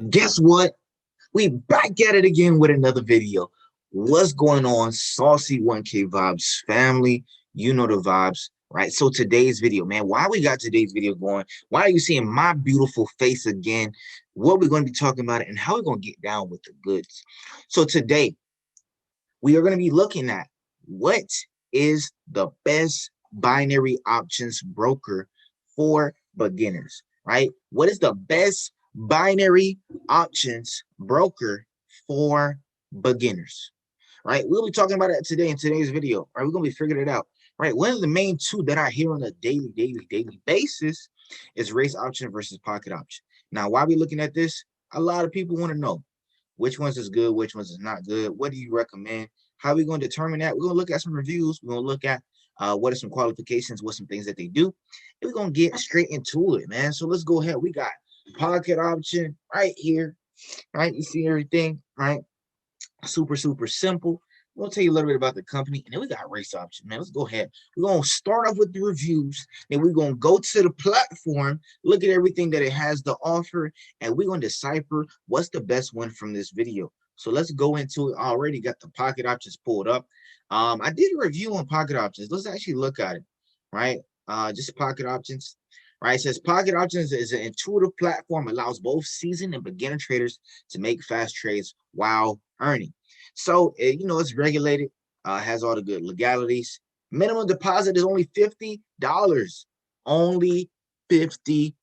Guess what? We back at it again with another video. What's going on, saucy 1K vibes family? You know the vibes, right? So today's video, man, why we got today's video going? Why are you seeing my beautiful face again? What we're going to be talking about and how we're going to get down with the goods. So today, we are going to be looking at what is the best binary options broker for beginners, right? What is the best binary options broker for beginners, right? We'll be talking about it today in today's video, right? We're going to be figuring it out, right? One of the main two that I hear on a daily basis is Raceoption versus Pocketoption. Now, why are we looking at this? A lot of people want to know which ones is good, which ones is not good. What do you recommend? How are we going to determine that? We're going to look at some reviews. We're going to look at what are some qualifications, what some things that they do. And we're going to get straight into it, man. So let's go ahead. We got Pocketoption right here, right? You see everything, right? Super simple. We'll tell you a little bit about the company, and then we got Raceoption, man. Let's go ahead. We're going to start off with the reviews, then we're going to go to the platform, look at everything that it has to offer, and we're going to decipher what's the best one from this video. So let's go into it. I already got the Pocketoptions pulled up. I did a review on Pocketoptions. Let's actually look at it, right? Just Pocketoptions. Right, it says Pocketoptions is an intuitive platform, allows both seasoned and beginner traders to make fast trades while earning. So, it's regulated, has all the good legalities. Minimum deposit is only $50. Only $50.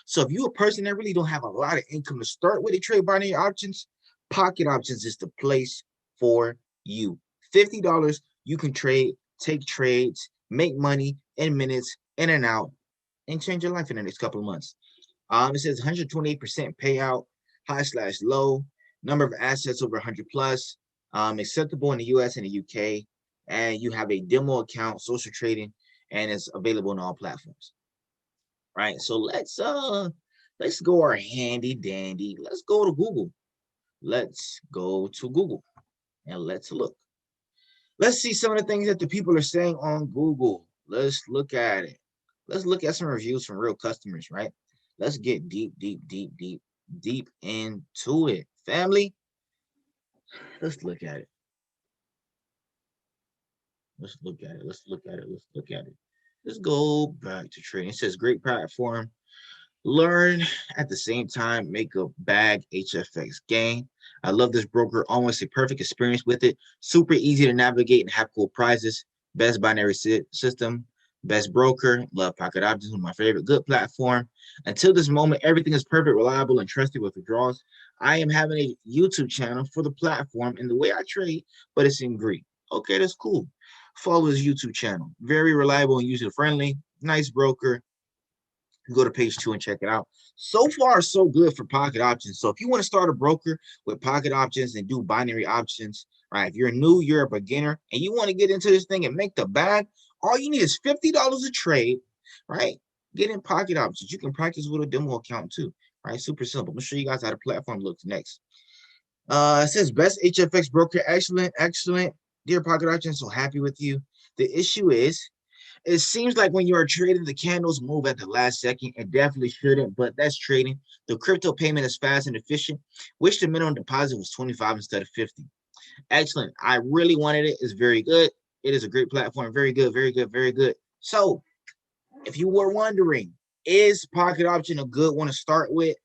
So if you're a person that really don't have a lot of income to start with to trade binary options, Pocketoptions is the place for you. $50, you can trade, take trades, make money in minutes, in and out, and change your life in the next couple of months. It says 128% payout, high/low, number of assets over 100 plus, acceptable in the US and the UK, and you have a demo account, social trading, and it's available on all platforms. Right, so let's go our handy dandy. Let's go to Google. Let's go to Google and let's look. Let's see some of the things that the people are saying on Google. Let's look at it. Let's look at some reviews from real customers, right? Let's get deep into it, family. Let's look at it. Let's look at it. Let's go back to trading. It says great platform. Learn at the same time, make a bag HFX gain. I love this broker, almost a perfect experience with it. Super easy to navigate and have cool prizes. Best binary system. Best broker, love Pocketoptions, one of my favorite, good platform. Until this moment, everything is perfect, reliable, and trusted with withdrawals. I am having a YouTube channel for the platform and the way I trade, but it's in Greek. Okay, that's cool. Follow his YouTube channel. Very reliable and user-friendly. Nice broker. Go to page 2 and check it out. So far, so good for Pocketoptions. So if you want to start a broker with Pocketoptions and do binary options, right? If you're new, you're a beginner, and you want to get into this thing and make the bag, all you need is $50 a trade, right? Get in Pocketoptions. You can practice with a demo account too, right? Super simple. I'm gonna show you guys how the platform looks next. It says best HFX broker. Excellent. Dear Pocketoptions, so happy with you. The issue is, it seems like when you are trading, the candles move at the last second. It definitely shouldn't, but that's trading. The crypto payment is fast and efficient. Wish the minimum deposit was 25 instead of 50. Excellent. I really wanted it. It's very good. It is a great platform. Very good. So if you were wondering, is Pocketoption a good one to start with?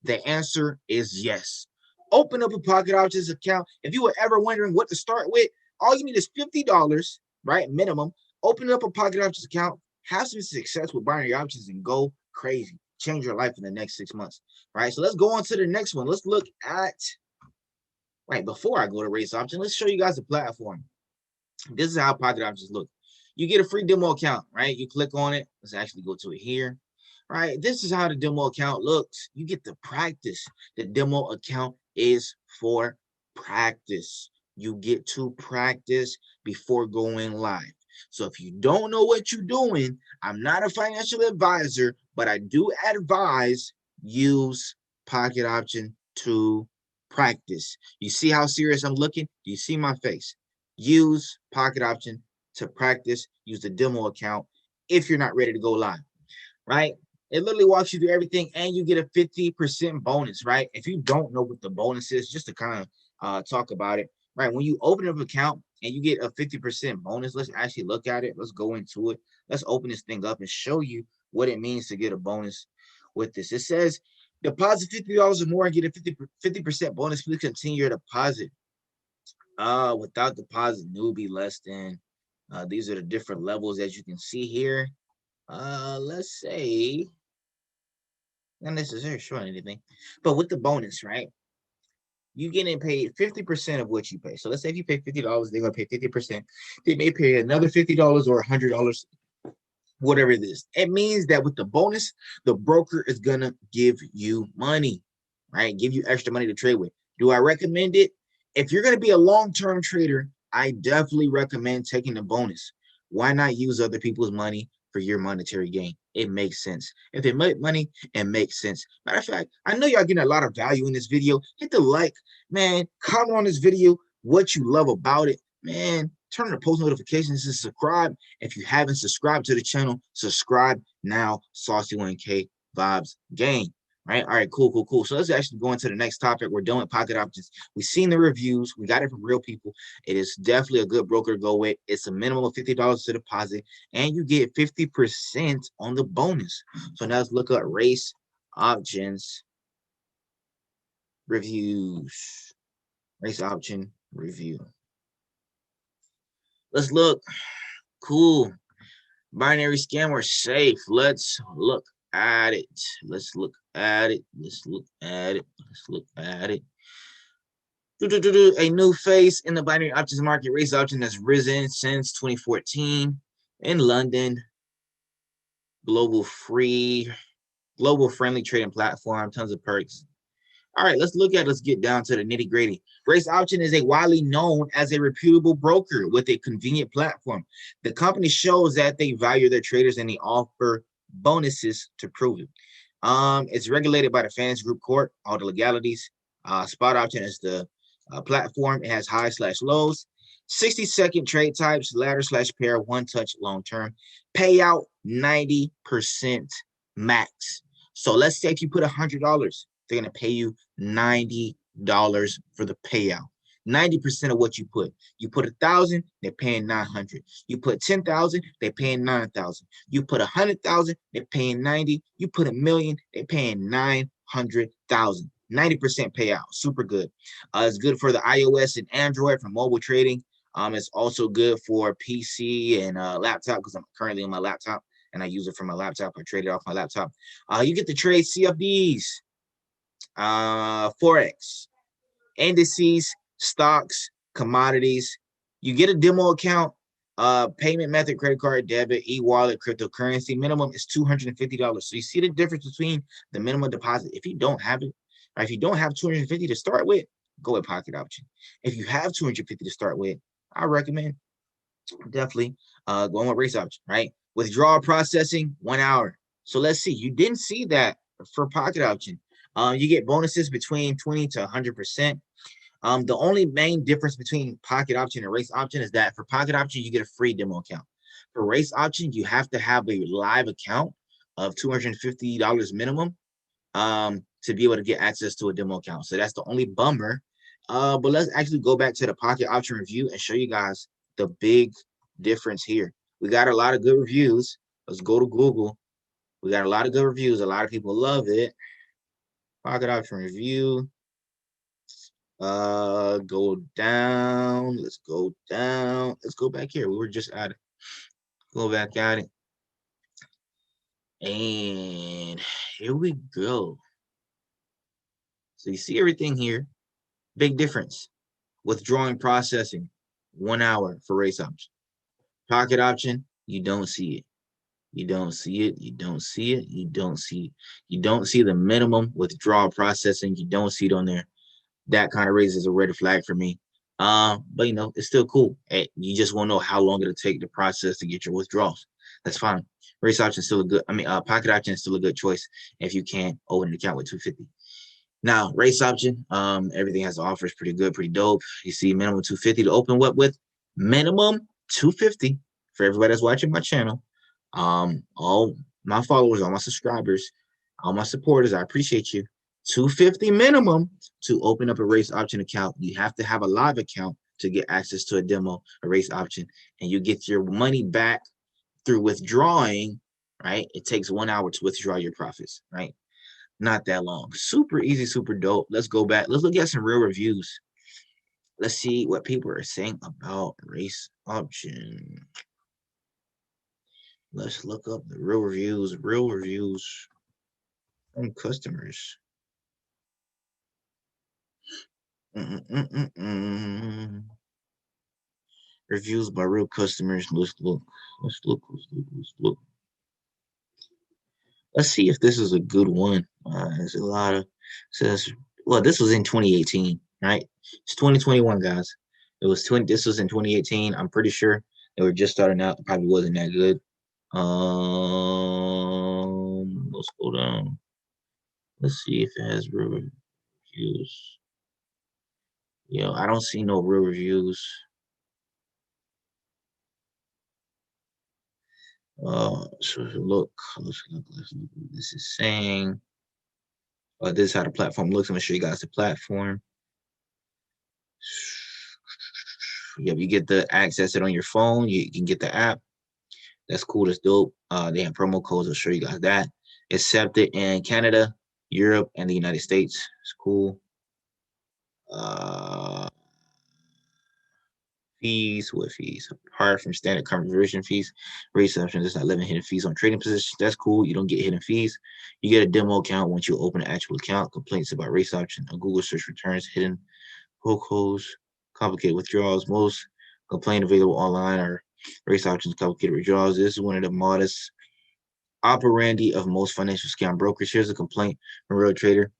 The answer is yes. Open up a Pocketoptions account. If you were ever wondering what to start with, all you need is $50, right? Minimum. Open up a Pocketoptions account, have some success with binary options, and go crazy. Change your life in the next 6 months, right? So let's go on to the next one. Let's look at, right, before I go to Raceoption, let's show you guys the platform. This is how Pocketoptions look. You get a free demo account, right? You click on it. Let's actually go to it here, right? This is how the demo account looks. You get to practice. The demo account is for practice. You get to practice before going live. So if you don't know what you're doing, I'm not a financial advisor, but I do advise use Pocketoption to practice. You see how serious I'm looking? Do you see my face? use Pocket Option to practice. Use the demo account if you're not ready to go live, right? It literally walks you through everything, and you get a 50% bonus, right? If you don't know what the bonus is, just to kind of talk about it, right? When you open up an account and you get a 50% bonus, let's actually look at it. Let's go into it. Let's open this thing up and show you what it means to get a bonus with this. It says deposit $50 or more and get a 50% bonus. Please continue your deposit. Without deposit, newbie less than. These are the different levels as you can see here. Let's say not necessarily showing anything, but with the bonus, right? You getting paid 50% of what you pay. So let's say if you pay $50, they're gonna pay 50%. They may pay another $50 or $100, whatever it is. It means that with the bonus, the broker is gonna give you money, right? Give you extra money to trade with. Do I recommend it? If you're gonna be a long-term trader, I definitely recommend taking the bonus. Why not use other people's money for your monetary gain? It makes sense. If they make money, it makes sense. Matter of fact, I know y'all getting a lot of value in this video. Hit the like, man. Comment on this video what you love about it, man. Turn on the post notifications and subscribe. If you haven't subscribed to the channel, subscribe now. Saucy 1K Vibes Gang. Right? All right, cool. So let's actually go into the next topic. We're done with Pocket Options. We've seen the reviews. We got it from real people. It is definitely a good broker to go with. It's a minimum of $50 to deposit, and you get 50% on the bonus. So now let's look at Race Options reviews. Race Option review. Let's look. Cool. Binary scammer safe. Let's look at it. Let's look at it. Let's look at it. Let's look at it. A new face in the binary options market. Race Option has risen since 2014 in London. Global friendly trading platform. Tons of perks. All right, let's get down to the nitty gritty. Race Option is a widely known as a reputable broker with a convenient platform. The company shows that they value their traders and they offer bonuses to prove it. It's regulated by the Finance Group Court, all the legalities. Spot Option is the platform. It has highs/lows, 60-second trade types, ladder/pair, one touch, long term. Payout 90% max. So let's say if you put $100, they're going to pay you $90 for the payout. 90% of what you put. You put 1,000, they're paying 900. You put 10,000, they're paying 9,000. You put 100,000, they're paying 90. You put $1 million, they're paying 900,000. 90% payout. Super good. It's good for the iOS and Android for mobile trading. It's also good for PC and laptop because I'm currently on my laptop and I use it for my laptop. I trade it off my laptop. You get to trade CFDs. Forex, indices, stocks, commodities. You get a demo account, payment method, credit card, debit, e-wallet, cryptocurrency. Minimum is $250. So you see the difference between the minimum deposit. If you don't have it, or if you don't have $250 to start with, go with Pocket Option. If you have $250 to start with, I recommend definitely going with Race Option, right? Withdrawal processing, 1 hour. So let's see. You didn't see that for Pocket Option. You get bonuses between 20 to 100%. The only main difference between Pocket Option and Race Option is that for Pocket Option, you get a free demo account. For Race Option, you have to have a live account of $250 minimum to be able to get access to a demo account. So that's the only bummer. But let's actually go back to the Pocket Option review and show you guys the big difference here. We got a lot of good reviews. Let's go to Google. We got a lot of good reviews. A lot of people love it. Pocket Option review. Go down. Let's go down. Let's go back here. We were just at it. Go back at it. And here we go. So you see everything here. Big difference. Withdrawing processing, 1 hour for Race Option. Pocket Option, you don't see it. You don't see it. You don't see it. You don't see it. You don't see the minimum withdrawal processing. You don't see it on there. That kind of raises a red flag for me. But you know, it's still cool. Hey, you just won't know how long it'll take the process to get your withdrawals. That's fine. Race Option is still a good. Pocket Option is still a good choice if you can open an account with $250. Now, Race Option, everything has to offer is pretty good, pretty dope. You see, minimum $250 to open what with? Minimum 250 for everybody that's watching my channel. All my followers, all my subscribers, all my supporters, I appreciate you. 250 minimum to open up a Raceoption account. You have to have a live account to get access to a demo, a Raceoption, and you get your money back through withdrawing, right? It takes 1 hour to withdraw your profits, right? Not that long. Super easy, super dope. Let's go back. Let's look at some real reviews. Let's see what people are saying about Raceoption. Let's look up the real reviews from customers. Reviews by real customers. Let's look. Let's see if this is a good one. There's a lot of says. Well, this was in 2018, right? It's 2021, guys. It was 20. This was in 2018. I'm pretty sure they were just starting out. It probably wasn't that good. Let's go down. Let's see if it has real reviews. Yo, I don't see no real reviews. So look, let's look what this is saying. This is how the platform looks. I'm gonna show you guys the platform. Yep, you get the access it on your phone. You can get the app. That's cool. That's dope. They have promo codes. I'll show you guys that. Accepted in Canada, Europe, and the United States. It's cool. Fees, what fees? Apart from standard conversion fees, Raceoption does not limit hidden fees on trading positions. That's cool. You don't get hidden fees. You get a demo account once you open an actual account. Complaints about Raceoption. A Google search returns hidden hook holes, complicated withdrawals. Most complaint available online are Raceoption's complicated withdrawals. This is one of the modest operandi of most financial scam brokers. Here's a complaint from a real trader.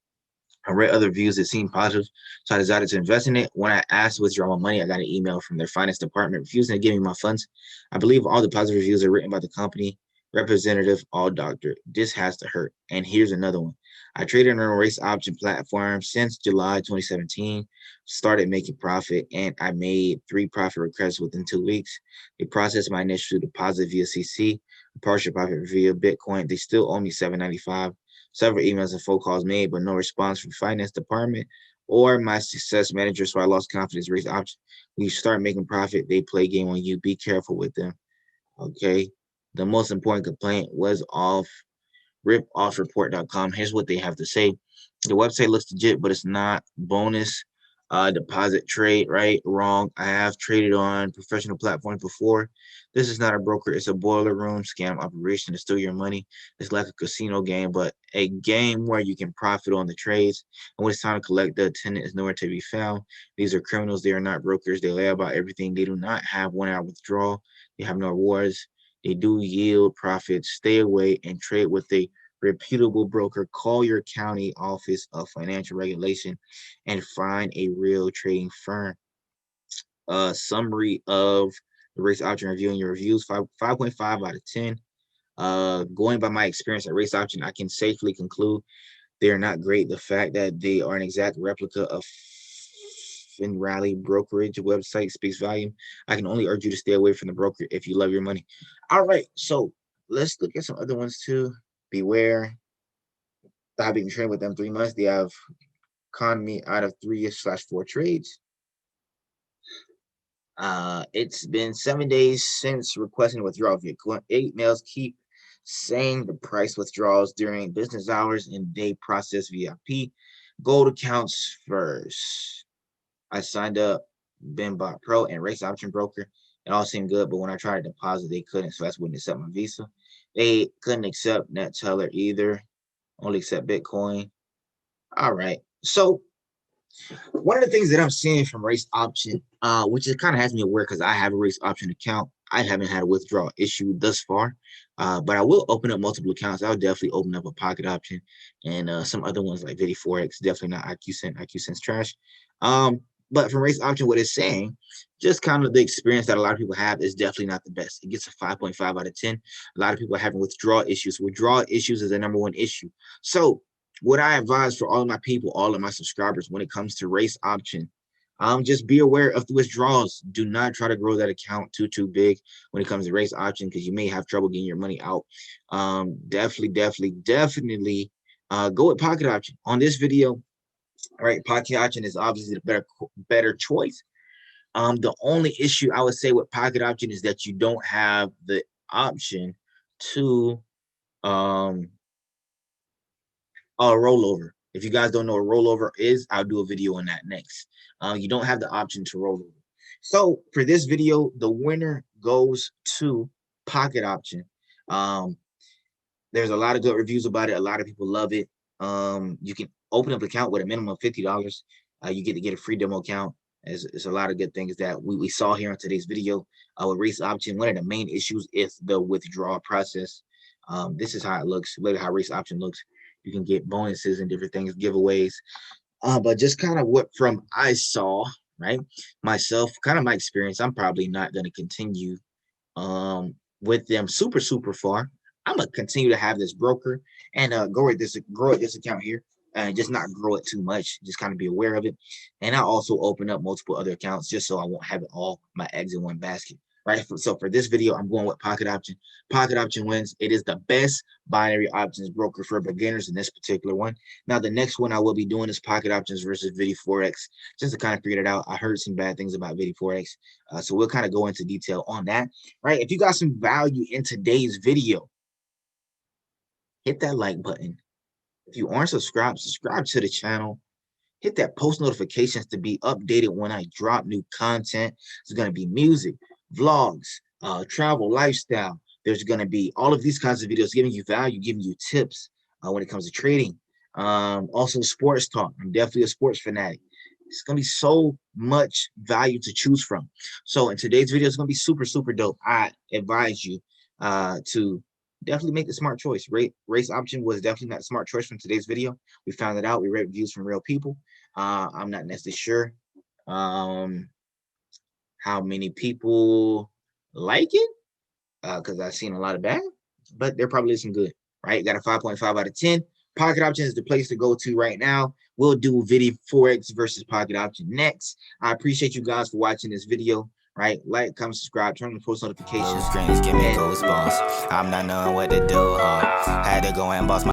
I read other reviews that seemed positive, so I decided to invest in it. When I asked to withdraw my money, I got an email from their finance department refusing to give me my funds. I believe all the positive reviews are written by the company representative, all doctor. This has to hurt. And here's another one. I traded on a Raceoption platform since July 2017, started making profit, and I made 3 profit requests within 2 weeks. They processed my initial deposit via CC, partial profit via Bitcoin. They still owe me $7.95. Several emails and phone calls made, but no response from the finance department or my success manager. So I lost confidence. Raceoption. When you start making profit, they play game on you. Be careful with them. Okay. The most important complaint was off ripoffreport.com. Here's what they have to say. The website looks legit, but it's not. Bonus deposit trade, right? Wrong. I have traded on professional platforms before. This is not a broker. It's a boiler room scam operation to steal your money. It's like a casino game, but a game where you can profit on the trades. And when it's time to collect, the attendant is nowhere to be found. These are criminals. They are not brokers. They lie about everything. They do not have 1 hour withdrawal. They have no rewards. They do yield profits. Stay away and trade with a reputable broker. Call your county office of financial regulation and find a real trading firm. Summary of the Raceoption review and your reviews: 5.5 out of 10. Going by my experience at Raceoption, I can safely conclude they are not great. The fact that they are an exact replica of FinRally brokerage website speaks volume. I can only urge you to stay away from the broker if you love your money. All right, so let's look at some other ones too. Beware. I've been trading with them 3 months. They have conned me out of 3/4 trades. It's been 7 days since requesting withdrawal via 8 mails. Keep saying the price withdrawals during business hours and they process VIP. Gold accounts first. I signed up BenBot Pro and Raceoption Broker. It all seemed good, but when I tried to deposit, they couldn't, so that's wouldn't accept my Visa. They couldn't accept NetTeller either, only accept Bitcoin. All right. So one of the things that I'm seeing from Raceoption, which it kind of has me aware because I have a Raceoption account. I haven't had a withdrawal issue thus far, but I will open up multiple accounts. I'll definitely open up a Pocketoption and some other ones like VD4X. Definitely not IQ Cent's trash. But from Raceoption, what it's saying, just kind of the experience that a lot of people have is definitely not the best. It gets a 5.5 out of 10. A lot of people are having withdrawal issues. Withdrawal issues is the #1 issue. So what I advise for all of my people, all of my subscribers, when it comes to Raceoption, Just be aware of the withdrawals. Do not try to grow that account too big when it comes to race option, because you may have trouble getting your money out. Definitely go with pocket option on this video. All right, pocket option is obviously the better choice. The only issue I would say with pocket option is that you don't have the option to a rollover. If you guys don't know what a rollover is, I'll do a video on that next. You don't have the option to roll over. So for this video, the winner goes to pocket option. There's a lot of good reviews about it. A lot of people love it. You can open up an account with a minimum of $50. You get to get a free demo account. It's a lot of good things that we saw here on today's video. With Raceoption, one of the main issues is the withdrawal process. This is how it looks. Look at how Raceoption looks. You can get bonuses and different things, giveaways. But just kind of what from I saw, right, myself, kind of my experience, I'm probably not going to continue with them super far. I'm gonna continue to have this broker and grow at this account here, and just not grow it too much. Just kind of be aware of it. And I also open up multiple other accounts just so I won't have it all my eggs in one basket. Right. So for this video, I'm going with pocket option. Pocket option wins. It is the best binary options broker for beginners in this particular one. Now, the next one I will be doing is pocket options versus VD4X, just to kind of figure it out. I heard some bad things about VD4X, so we'll kind of go into detail on that. Right. If you got some value in today's video, hit that like button. If you aren't subscribed, subscribe to the channel. Hit that post notifications to be updated when I drop new content. It's going to be music, vlogs, travel, lifestyle. There's going to be all of these kinds of videos giving you value, giving you tips when it comes to trading. Also sports talk. I'm definitely a sports fanatic. It's going to be so much value to choose from. So in today's video, it's going to be super dope. I advise you to definitely make the smart choice. Race option was definitely not a smart choice from today's video. We found it out. We read reviews from real people. I'm not necessarily sure how many people like it, because I've seen a lot of bad, but there probably is some good, right? Got a 5.5 out of 10. Pocket option is the place to go to right now. We'll do VD4X versus pocket option next. I appreciate you guys for watching this video. Right, like, comment, subscribe, turn on the post notifications. Screens give me goosebumps. I'm not knowing what to do, huh? Had to go and boss my